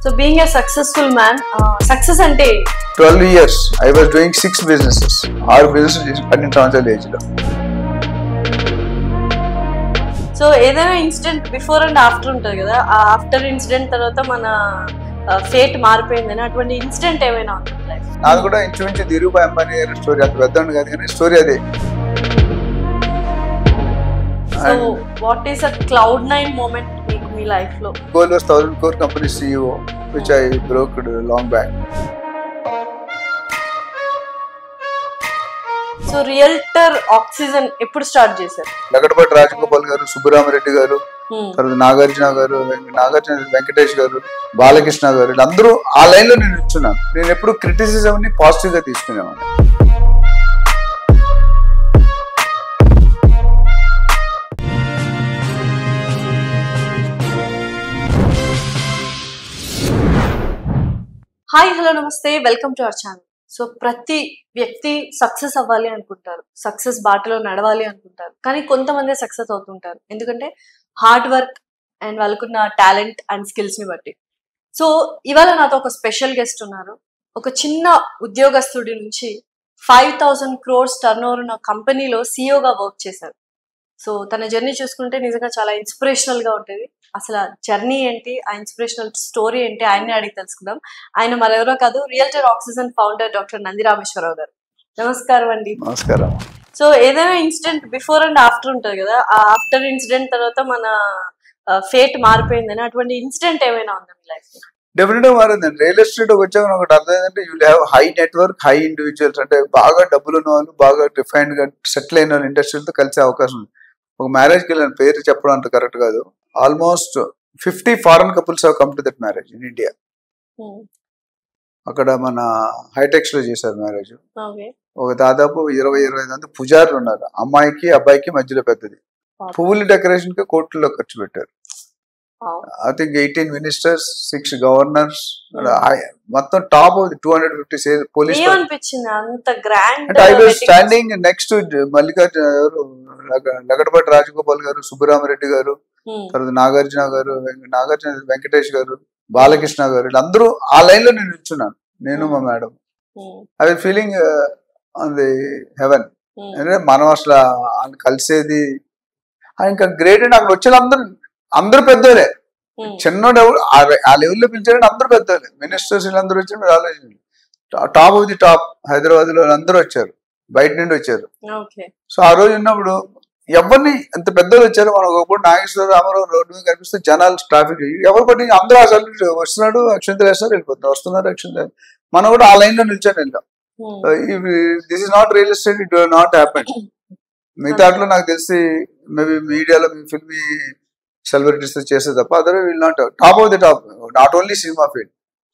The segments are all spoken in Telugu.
So being a successful man, success ante 12 years I was doing 6 businesses. 6 businesses 12 సంవత్సరాల ఏజ్ లో. సో ఏదైనా ఇన్సిడెంట్ బిఫోర్ అండ్ ఆఫ్టర్ ఉంటుంది కదా, ఆ ఆఫ్టర్ ఇన్సిడెంట్ తర్వాత మన ఫేట్ మారిపోయిందని అటువంటి ఇన్సిడెంట్ ఏమైనా ఉంటుంది లైఫ్? నాది కూడా ఇంచుమించు ధీరుభాయ్ అంబానీ స్టోరీ, అంత పెద్ద కాదు కానీ స్టోరీ అదే. So what is a cloud9 moment మీకు మీ లైఫ్ లో? Goal was 1000 crore company CEO, which I broke long back. So realtor oxygen ఎప్పుడు స్టార్ట్ చేశారు? లగడపాటి రాజగోపాల్ గారు, సుబ్బరామరెడ్డి గారు, తర్వాత నాగార్జున గారు, వెంకటేష్ గారు, బాలకృష్ణ గారు, వీళ్ళందరూ ఆ లైన్ లో నేను ఇచ్చున్నాను. నేను ఎప్పుడు క్రిటిసిజం ని పాజిటివ్ గా తీసుకునేవాడిని. హాయ్, హలో, నమస్తే, welcome to our channel. So ప్రతి వ్యక్తి సక్సెస్ అవ్వాలి అనుకుంటారు, సక్సెస్ బాటలో నడవాలి అనుకుంటారు, కానీ కొంతమంది సక్సెస్ అవుతుంటారు ఎందుకంటే హార్డ్ వర్క్ అండ్ వాళ్ళకున్న టాలెంట్ అండ్ స్కిల్స్ ని బట్టి. సో ఇవాళ నాతో ఒక స్పెషల్ గెస్ట్ ఉన్నారు. ఒక చిన్న ఉద్యోగస్తుడి నుంచి 5000 crores టర్న్ ఉన్న కంపెనీలో సిఇఓగా వర్క్ చేశారు. సో తన జర్నీ చూసుకుంటే నిజంగా చాలా ఇన్స్పిరేషనల్ గా ఉంటుంది. అసలు జర్నీ ఏంటి, ఆ ఇన్స్పిరేషనల్ స్టోరీ ఏంటి, ఆయన్ని అడిగి తెలుసుకుందాం. ఆయన మరెవరో కాదు, realtor oxygen founder doctor Nandi Rameshwar Rao గారు. నమస్కారం అండి. నమస్కారం. సో ఏదైనా ఇన్సిడెంట్ బిఫోర్ అండ్ ఆఫ్టర్ ఉంటుంది కదా, ఆ ఆఫ్టర్ ఇన్సిడెంట్ తర్వాత మన ఫేట్ మారిపోయిందని అటువంటి ఇన్సిడెంట్ ఏమైనా ఉందా మీ లైఫ్ లో? డెఫినెట్ గా మారిందండి. రియల్ ఎస్టేట్ వచ్చాక ఒకటి అర్థమైందంటే you have high network, high individuals, అంటే బాగా డబ్బులు ఉన్న వాళ్ళు, బాగా రిఫైన్డ్ గా సెటిల్ అయిన వాళ్ళు ఇండస్ట్రీలతో కలిసే అవకాశం ఉంది. ఒక మ్యారేజ్కి వెళ్ళిన పేరు చెప్పడం అంత కరెక్ట్ కాదు. Almost 50 foreign couples have come to that marriage in India. అక్కడ మన హైటెక్స్ లో చేశారు మ్యారేజ్. ఒక దాదాపు 20-25 మంది పుజారులు ఉన్నారు. అమ్మాయికి అబ్బాయికి మధ్యలో పెద్దది. పువ్వుల డెకరేషన్ కి కోట్లలో ఖర్చు పెట్టారు. I think 18 ministers, 6 governors, మొత్తం టాప్ ఆఫ్ 250 పోలీస్. ఏమనిపించింది అంత గ్రాండ్? అంటే I was standing next to Lagadapati Rajagopal గారు, సుబ్బరామరెడ్డి గారు, తర్వాత నాగార్జున గారు, వెంకటేష్ గారు, బాలకృష్ణ గారు, వీళ్ళందరూ ఆ లైన్ లో నేను నిల్చున్నాను, నేను మా madam. I was feeling on the haven. అంటే మనం అసలు కలిసేది ఇంకా గ్రేట్. అండ్ అక్కడ వచ్చిన అందరూ పెద్దోలే, చిన్నోడు ఆ లెవెల్లో పిలిచారంటే అందరూ పెద్దోలే. మినిస్టర్స్ వీళ్ళందరూ వచ్చి మీరు ఆలోచించండి, top of the top. Hyderabad లో అందరూ వచ్చారు, బయట నుండి వచ్చారు. సో ఆ రోజు ఉన్నప్పుడు ఎవరిని ఎంత పెద్దలు వచ్చారో, మనం ఒకప్పుడు నాగేశ్వర రామారావు రోడ్డు మీద కనిపిస్తే జనాలు ట్రాఫిక్ ఎవరు పట్టి అందరూ అసలు వస్తున్నాడు, అక్షంతలు వేస్తారు, వెళ్ళిపోతున్నారు, వస్తున్నారు, అక్షంతలు. మనం కూడా ఆ లైన్ లో నిల్చొని వెళ్ళాం. This is not real estate, it will not happen. మిగతాట్లో నాకు తెలిసి మేబీ మీడియాలో ఫిల్మీ సెలబ్రిటీస్ చేస్తే తప్ప other will not top of the top. Not only cinema field,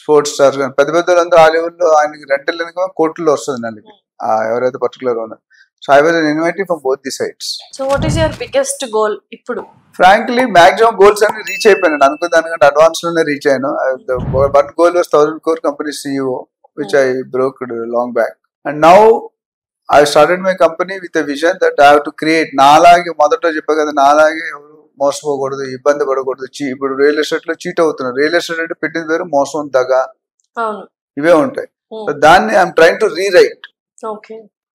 sports stars కానీ పెద్ద వాళ్ళందరూ ఆ లెవెల్లో ఆయనకి రెంటల్ కోట్లలో వస్తుంది నెలకి, ఎవరైతే పర్టికులర్ ఉన్నారు. So I was invited from both the sides. So what is your biggest goal ఇప్పుడు? ఫ్రాంక్లీ మాక్సిమం గోల్స్ అన్ని రీచ్ అయిపోయాను. అనుకున్న దానికంటే అడ్వాన్స్ లోనే రీచ్ అయ్యాను. One goal was 1000 crore company CEO, which I broke long back. And now I started my company with a vision that I have to create. నాలాగే మొదట చెప్పా కదా, నాలాగే ఎవరు మోసపోకూడదు, ఇబ్బంది పడకూడదు. ఇప్పుడు రియల్ ఎస్టేట్ లో చీట్ అవుతున్నారు. రియల్ ఎస్టేట్ అంటే పెట్టిన పేరు మోసం, దగా, ఇవే ఉంటాయి. దాన్ని ఐఎమ్ ట్రైంగ్ టు రీరైట్.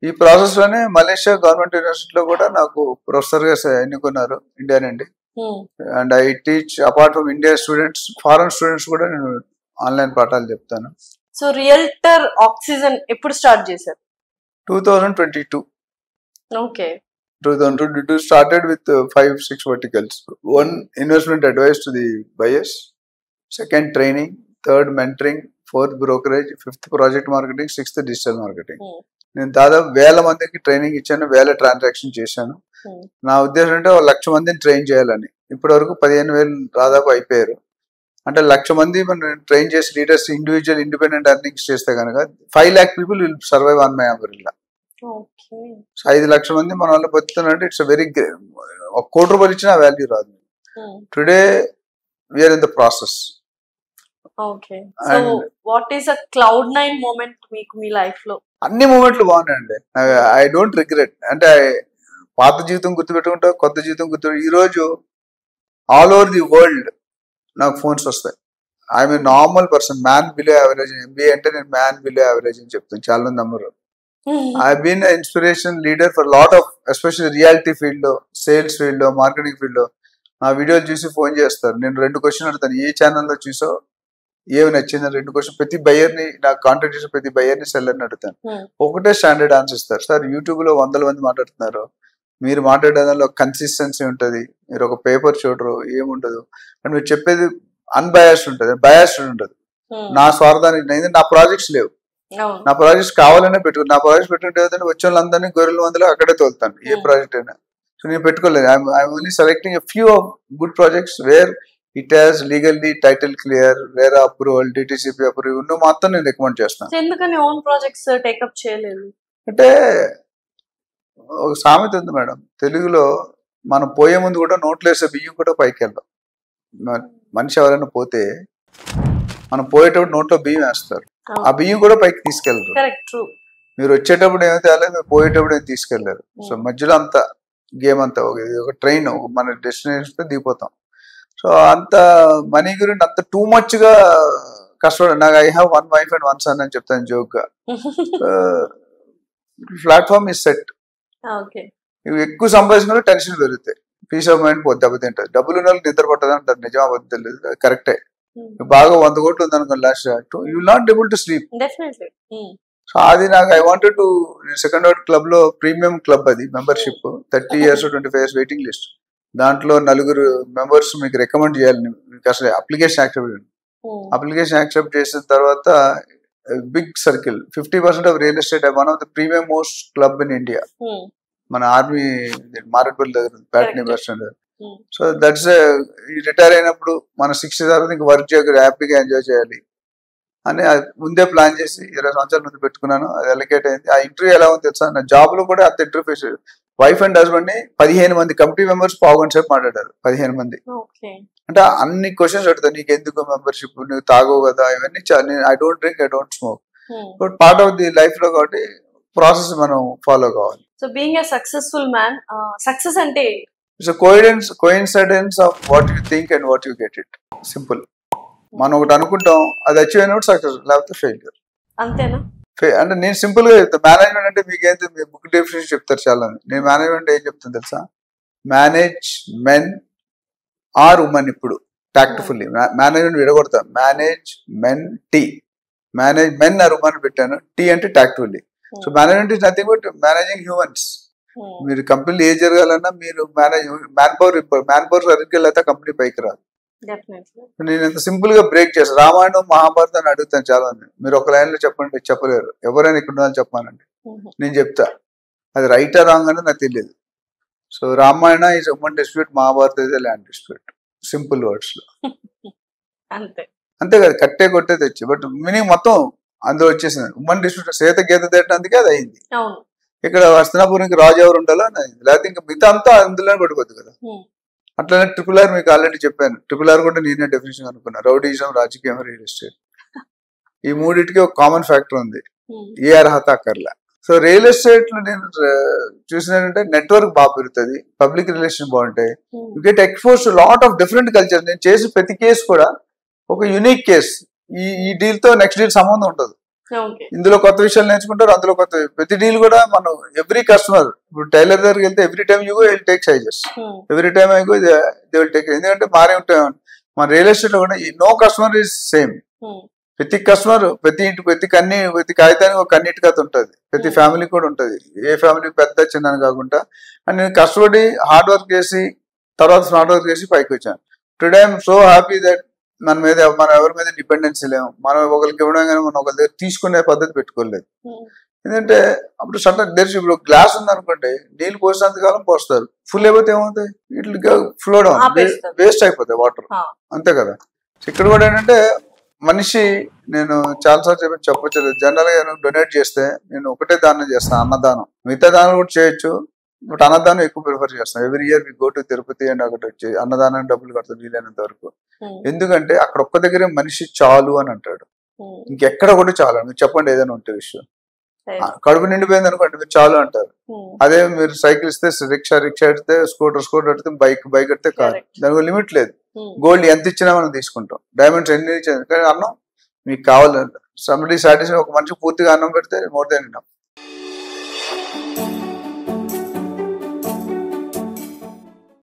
ఈ ప్రాసెస్ లోనే మలేషియా గవర్నమెంట్ యూనివర్సిటీలో కూడా నాకు ప్రొఫెసర్ గా ఎన్నుకున్నారు, ఇండియా నుండి. And I teach apart from India students, foreign students కూడా నేను ఆన్లైన్ పాఠాలు చెప్తాను. సో రియల్టర్ ఆక్సిజన్ ఎప్పుడు స్టార్ట్ చేశారు? 2022. Okay. 2022 started with 5-6 verticals. 1, investment advice to the buyers. 2nd, training. 3rd, mentoring. 4th, brokerage. 5th, project marketing. 6th, digital marketing. నేను దాదాపు 1000 మందికి ట్రైనింగ్ ఇచ్చాను, 1000 ట్రాన్సాక్షన్ చేశాను. నా ఉద్దేశం అంటే 1,00,000 మందిని ట్రైన్ చేయాలని. ఇప్పటి వరకు 15,000 దాదాపు అయిపోయారు. అంటే 1,00,000 మంది మనం ట్రైన్ చేసి లీడర్స్ ఇండివిజువల్ ఇండిపెండెంట్ ఎర్నింగ్స్ చేస్తే కనుక 5 lakh people will survive on my umbrella. 5 లక్షల మంది మన వాళ్ళు బతుకుతున్నారంటే ఇట్స్ వెరీ గ్రేట్. 1 కోటి రూపాయలు ఇచ్చినా వాల్యూ రాదు. Today we're in the process. Okay. So what is a cloud9 moment మీకు మీ లైఫ్ లో? అన్ని మూమెంట్లు బాగున్నాయండి. I don't regret. అంటే పాత జీవితం గుర్తుపెట్టుకుంటా, కొత్త జీవితం గుర్తుపెట్టు. ఈ రోజు ఆల్ ఓవర్ ది వరల్డ్ నాకు ఫోన్స్ వస్తాయి. I'm a normal person, man below average. MBA అంటే నేను మ్యాన్ బిలో యావరేజ్ అని చెప్తాను, చాలా మంది నమ్మరు. I been inspiration leader for lot of, especially reality field లో, సేల్స్ ఫీల్డ్ లో, మార్కెటింగ్ ఫీల్డ్ లో. నా వీడియోలు చూసి ఫోన్ చేస్తారు. నేను 2 క్వశ్చన్ అడుగుతాను, ఏ ఛానల్లో చూసో ఏమి నచ్చింది 2 క్వశ్చన్. ప్రతి బయ్యర్ని, నాకు కాంటాక్ట్ చేసిన ప్రతి బయ్యర్ని, సెల్లర్ని అడుగుతాను. ఒకటే స్టాండర్డ్ ఆన్సర్ ఇస్తారు. సార్ యూట్యూబ్ లో 100 మంది మాట్లాడుతున్నారు, మీరు మాట్లాడే దానిలో కన్సిస్టెన్సీ ఉంటుంది, మీరు ఒక పేపర్ చూడరు, ఏముండదు, అండ్ మీరు చెప్పేది అన్బయాస్డ్ ఉంటుంది, బయాస్డ్ ఉంటుంది. నా స్వార్థానికి నా ప్రాజెక్ట్స్ లేవు, నా ప్రాజెక్ట్స్ కావాలనే పెట్టుకుని, నా ప్రాజెక్ట్స్ పెట్టుకుంటే వచ్చే వాళ్ళందరినీ గొర్రెల మందులో అక్కడే తోలుతాను, ఏ ప్రాజెక్ట్ అయినా. సో నేను పెట్టుకోలేదు. I'm only selecting a few of good projects where it has legally title clear, where approval, DTCP approval ఉన్న మాత్రం నేను రికమెండ్ చేస్తాను. ఎందుకని ఓన్ ప్రాజెక్ట్స్ టేకప్ చేయలేదు? అంటే ఒక సామెత ఉంది మేడం తెలుగులో, మనం పోయే ముందు కూడా నోట్లో వేసే బియ్యం కూడా పైకి వెళ్దాం. మనిషి ఎవరైనా పోతే మనం పోయేటప్పుడు నోట్లో బియ్యం వేస్తారు, ఆ బియ్యం కూడా పైకి తీసుకెళ్తారు. మీరు వచ్చేటప్పుడు ఏమైతే వెళ్ళలేదు, మీరు పోయేటప్పుడు ఏమి తీసుకెళ్లారు. సో మధ్యలో అంతా గేమ్ అంతా ఒక ట్రైన్, మన డెస్టినేషన్ దిగిపోతాం. సో అంత మనీ గురించి అంత టూ మచ్ గా కష్టపడ, నాకు I have 1 wife and 1 son అని చెప్తాను జోక్ గా. Platform is set. ఎక్కువ సంపాదించుకుంటే టెన్షన్ పెరుగుతాయి, పీస్ ఆఫ్ మైండ్ పోతే దెబ్బతింటది. డబ్బులు ఉన్న వాళ్ళకి నిద్ర పట్టదు అంటారు, నిజం అబద్ధం తెలియదు, కరెక్టే. బాగా 100 కోట్లు ఉంది అనుకోండి last, you will not able to sleep. So అది నాకు I wanted to, second out club లో ప్రీమియం క్లబ్, అది membership 30 years 25 years waiting list. దాంట్లో 4 మెంబర్స్ మీకు రికమెండ్ చేయాలి. మీకు అసలు అప్లికేషన్ యాక్సెప్ట్ చేసిన తర్వాత big circle, 50% of real estate, one of the premium most club in India. మన ఆర్మీ మారేట్పల్లి దగ్గర Patny bus stand. So that's retire అయినప్పుడు మన 60 తర్వాత ఇంకా వర్క్ చేయగలి, హ్యాపీగా ఎంజాయ్ చేయాలి అని ముందే ప్లాన్ చేసి 20 సంవత్సరాల ముందు పెట్టుకున్నాను. అది అలికేట్ అయింది. ఆ ఇంటర్వ్యూ ఎలా ఉంది తెలుసా, నా జాబ్ లో కూడా అంత interview face. Wife and husband ని 15 మంది కమిటీ మెంబర్స్ పావుగంట సేపు మాట్లాడారు. 15 మంది అంటే అన్ని క్వశ్చన్స్ అడుగుతారు, నీకు ఎందుకు మెంబర్షిప్, నువ్వు తాగవు కదా, ఇవన్నీ. I don't drink, I don't smoke, but part of the life లో కాబట్టి ప్రాసెస్ మనం ఫాలో కావాలి. So being a successful man, success అంటే it's coincidence of what you think and what you get it. Simple. మనం ఒకటి అనుకుంటాం, అది అచీవ్ అయినప్పుడు సక్సెస్, లేకపోతే ఫెయిల్యూర్. అంతేనా? అంటే నేను సింపుల్ గా చెప్తాను. మేనేజ్మెంట్ అంటే మీకు ఏంటి, బుక్ డెఫినేషన్ చెప్తారు చాలా. నేను మేనేజ్మెంట్ ఏం చెప్తాను తెలుసా, మేనేజ్ మెన్ ఆర్ ఉమెన్. ఇప్పుడు టాక్ట్ఫుల్లీ మేనేజ్మెంట్ విడగొడతాను, manage men T, manage men or women పెట్టాను, టీ అంటే tactfully. So management is nothing but managing humans. మీరు కంపెనీలు ఏ జరగాలన్నా మీరు మ్యాన్ పవర్ సరిగ్గా లేకపోతే కంపెనీ పైకి రాదు. నేను ఎంత సింపుల్ గా బ్రేక్ చేస్తాను. రామాయణం మహాభారతాన్ని అడుగుతాను చాలా మంది, మీరు ఒక లైన్ లో చెప్పండి, చెప్పలేరు. ఎవరైనా ఇక్కడ ఉండాలని చెప్పానండి, నేను చెప్తా. అది రైట్ ఆ రాంగ్ అనేది నాకు తెలియదు. So Ramayana is women dispute, Mahabharata is land dispute. Simple words లో అంతే కదా, కట్టే కొట్టే తెచ్చి. బట్ మీనింగ్ మొత్తం అందులో వచ్చేసింది. ఉమెన్ డిస్ప్యూట్, సీత గీత తేటందుకే అది అయింది. ఇక్కడ హస్తినాపురానికి రాజు ఎవరు ఉండాలో అని అయింది, లేకపోతే ఇంకా మిగతా అంతా అందులోనే పడిపోద్ది కదా. అట్లనే RRR మీకు ఆల్రెడీ చెప్పాను. RRR కూడా నేనే డెఫినేషన్ అనుకున్నా, రౌడీజం, రాజకీయం, రియల్ ఎస్టేట్. ఈ మూడింటికి ఒక కామన్ ఫ్యాక్టర్ ఉంది, ఏ అర్హత అక్కర్లే. సో రియల్ ఎస్టేట్ లో నేను చూసినట్టే నెట్వర్క్ బాగా పెరుగుతుంది, పబ్లిక్ రిలేషన్ బాగుంటాయి, you get expose to lot of different culture. నేను చేసే ప్రతి కేసు కూడా ఒక యూనిక్ కేసు. ఈ డీల్ తో నెక్స్ట్ డీల్ సంబంధం ఉంటుంది. ఇందులో కొత్త విషయాలు నేర్చుకుంటారు, అందులో కొత్త ప్రతి డీల్ కూడా మనం ఎవ్రీ కస్టమర్, ఇప్పుడు టైలర్ దగ్గరికి వెళ్తే every time you go will take sizes, every time I go they will take. ఎందుకంటే మారే ఉంటాయి. మన రియల్ ఎస్టేట్ లో కూడా నో కస్టమర్ ఈజ్ సేమ్. ప్రతి కస్టమర్, ప్రతి కాగితానికి ఒక కన్నీటి కథ ఉంటుంది, ప్రతి ఫ్యామిలీ కూడా ఉంటుంది. ఏ ఫ్యామిలీ పెద్ద చిన్న కాకుండా. అండ్ నేను కష్టపడి హార్డ్ వర్క్ చేసి తర్వాత స్మార్ట్ వర్క్ చేసి పైకి వచ్చాను. Today I'm so happy that మనం ఎవరి మీద డిపెండెన్సీ లేము. మనం ఒకరికి ఇవ్వడం కానీ మనం ఒకరి దగ్గర తీసుకునే పద్ధతి పెట్టుకోలేదు. ఎందుకంటే అప్పుడు సడన్ తెరిచి, ఇప్పుడు గ్లాస్ ఉంది అనుకోండి, నీళ్ళు పోసినంత కాలం పోస్తారు, ఫుల్ అయిపోతే ఏమవుతాయి, ఇట్లా ఫ్లో డౌన్, వేస్ట్ అయిపోతాయి వాటర్, అంతే కదా. ఇక్కడ కూడా ఏంటంటే మనిషి, నేను చాలాసార్లు చెప్పచ్చు, జనరల్ గా డొనేట్ చేస్తే నేను ఒకటే దానం చేస్తాను, అన్నదానం. మిగతా దానం కూడా చేయొచ్చు, బట్ అన్నదానం ఎక్కువ ప్రిఫర్ చేస్తాను. Every year we go to Tirupati and ఒకటి వచ్చి అన్నదానానికి డబ్బులు కడతాను వీలైనంత వరకు. ఎందుకంటే అక్కడ ఒక్క దగ్గరే మనిషి చాలు అని అంటాడు, ఇంకెక్కడ కూడా చాలు. మీరు చెప్పండి ఏదైనా ఉంటే విషయం. కడుపు నిండిపోయింది అనుకోండి మీరు చాలు అంటారు. అదే మీరు సైకిల్ ఇస్తే రిక్షా ఎడితే, స్కూటర్ ఎడితే, బైక్ ఎడితే కాదు. దానికి లిమిట్ లేదు. గోల్డ్ ఎంత ఇచ్చినా మనం తీసుకుంటాం, డైమండ్స్ ఎన్ని ఇచ్చారు. కానీ అన్నం మీకు కావాలి, సంబడి సాటిస్ఫై, ఒక మనిషి పూర్తిగా అన్నం పెడితే మోర్ దెన్ ఎనఫ్.